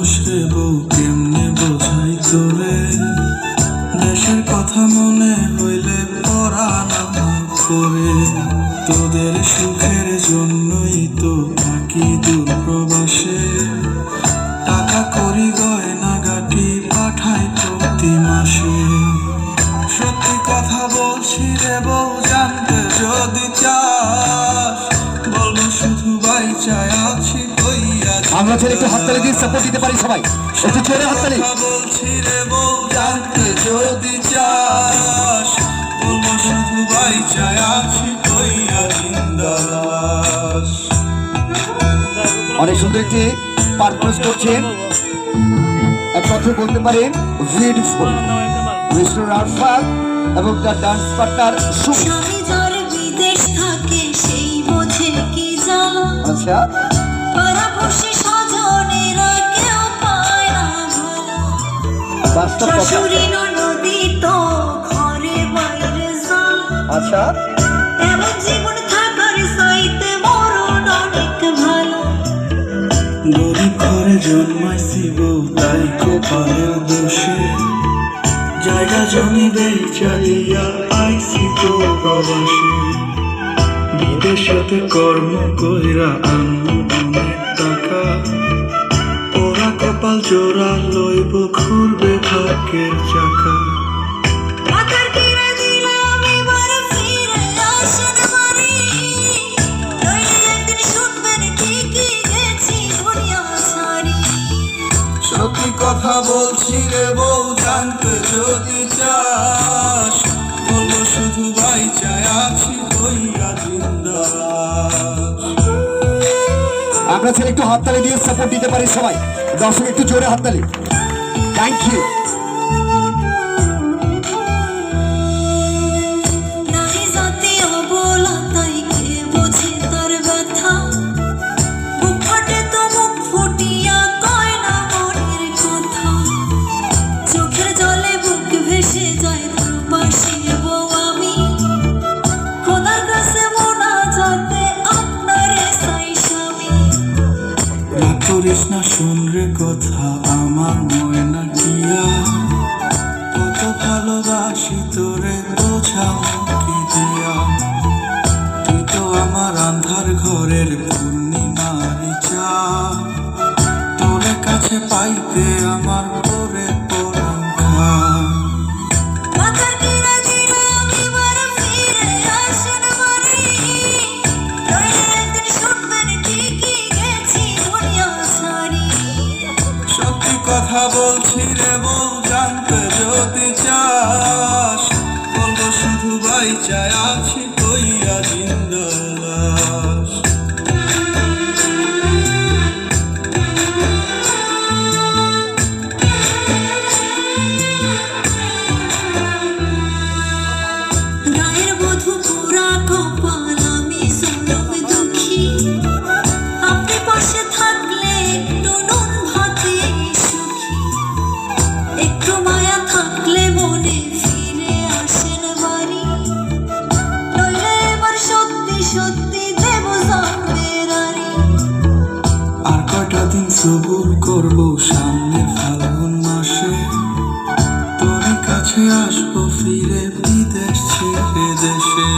দোষ রে বউ কেমনে বোঝাই তোরে, দেশের কথা মনে হইলে পরাণ আমার করে। তোদের সুখের জন্যই তো থাকি দূর প্রবাসে, টাকা করি গয়না গাটি পাঠাই প্রতি মাসে। সত্যি কথা বলছি রে বউ জানতে যদি চাস, বলবো শুধু বাইচায় আছি কইয়া। আমরা ছেলে একটু হাততালি দিয়ে সাপোর্ট দিতে পারি সবাই, একটু জোরে হাততালি। বলছি রে বউ জানতে যদি চাস, বলবো শুধু বাইচায় আছি কইয়া জিন্দালাস। অনেক সুন্দর একটি পারফরমেন্স করছেন, এক কথা বলতে পারেন বিউটিফুল মিস্টার আরফাত এবং তার ডান্স পার্টনার সুমি। স্বামী যার বিদেশ থাকে সেই বোঝে কি জ্বালা, আচ্ছা পাড়াপড়শি স্বজনেরা কেউ পায় না ভালো। বাস্তব কথা। শাশুড়ি ননদি তো ঘরে বাইরে যায়, আচ্ছা এমন জীবন থাকার চাইতে মরণ অনেক ভালো। গরিব ঘরে জন্মাইছি বউ তাই কপালের দোষে, জায়গা জমি বেচা দিয়া আইছি তো প্রবাসে। বিদেশেতে কর্ম কইরা আনবো অনেক টাকা, ওরা কপাল জোড়া লইব ঘুরবে ভাগ্যের চাকা। মাথার কিনে দিলাম এবার ফিরে আসেন বাড়ি, নইলে একদিন শুনবেন ঠিকই গেছি দুনিয়া ছাড়ি। সত্যি কথা বলছি রে বউ জানতে যদি চাস, বলবো শুধু বাইচায় আছি কইয়া জিন্দালাস। আমরা ছেলে একটু হাততালি দিয়ে সাপোর্ট দিতে পারি সবাই, দর্শক একটু জোরে হাততালি। Thank you. নারী জাতি অবলা তাই কে বোঝে তার ব্যথা, বুক ফাটে তো মুখ ফুটিয়া কয় না মনের কথা। চোখের জলে বুক ভেসে যায় প্রবাসী বউ আমি, খোদার কাছে মোনাজাতে আপনারে চাই স্বামী। রাগ করিস না শুন রে কথা আমার ময়না টিয়া, কত ভালোবাসি তোরে বোঝাবো কি দিয়া। তুই তো আমার আন্ধার ঘরের পূর্ণিমারি চা, তোরে কাছে পাইতে আমার পরে পরাণ খা। মাথার কিনে দিলাম এবার ফিরে আসেন বাড়ি, নইলে একদিন শুনবেন ঠিকই গেছি দুনিয়া ছাড়ি। সত্যি কথা বলছি রে বউ জানতে যদি চাস, বলবো শুধু বাইচায় আছি কইয়া জিন্দালাস। গায়ের বধূ পুরা কপাল আমি জনম দুঃখী, আপনি পাশে থাকলে একটু নুন ভাতে সুখী। একটু মায়া থাকলে মনে ফিরে আসেন বাড়ি, নইলে এবার সত্যি সত্যি দেব জন্মের আড়ি। আর কয়টা দিন সবুর করবো সামনের ফাল্গুন মাসে, তোর কাছে আসবো ফিরে বিদেশ ছেড়ে দেশে।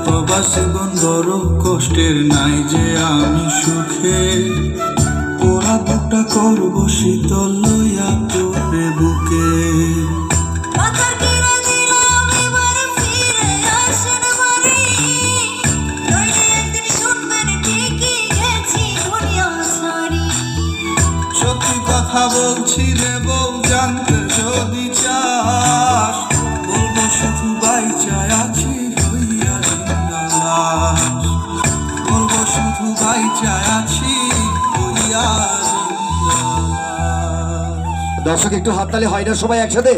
প্রবাস জীবন বড় কষ্টের নাই যে আমি সুখে, ওরা বুকটা করবো শীতল লইয়া তোরে বুকে। মাথার কিনে দিলাম এবার ফিরে আসেন বাড়ি, নইলে একদিন শুনবেন ঠিকই গেছি দুনিয়া ছাড়ি। সত্যি কথা বলছি রে বউ জানতে যদি চাস, বলবো শুধু বাইচায় আছি হইয়া জিন্দালাস। বলবো শুধু বাইচায় আছি হইয়া জিন্দালাস। দর্শক একটু হাততালি হয় না সবাই একসাথে?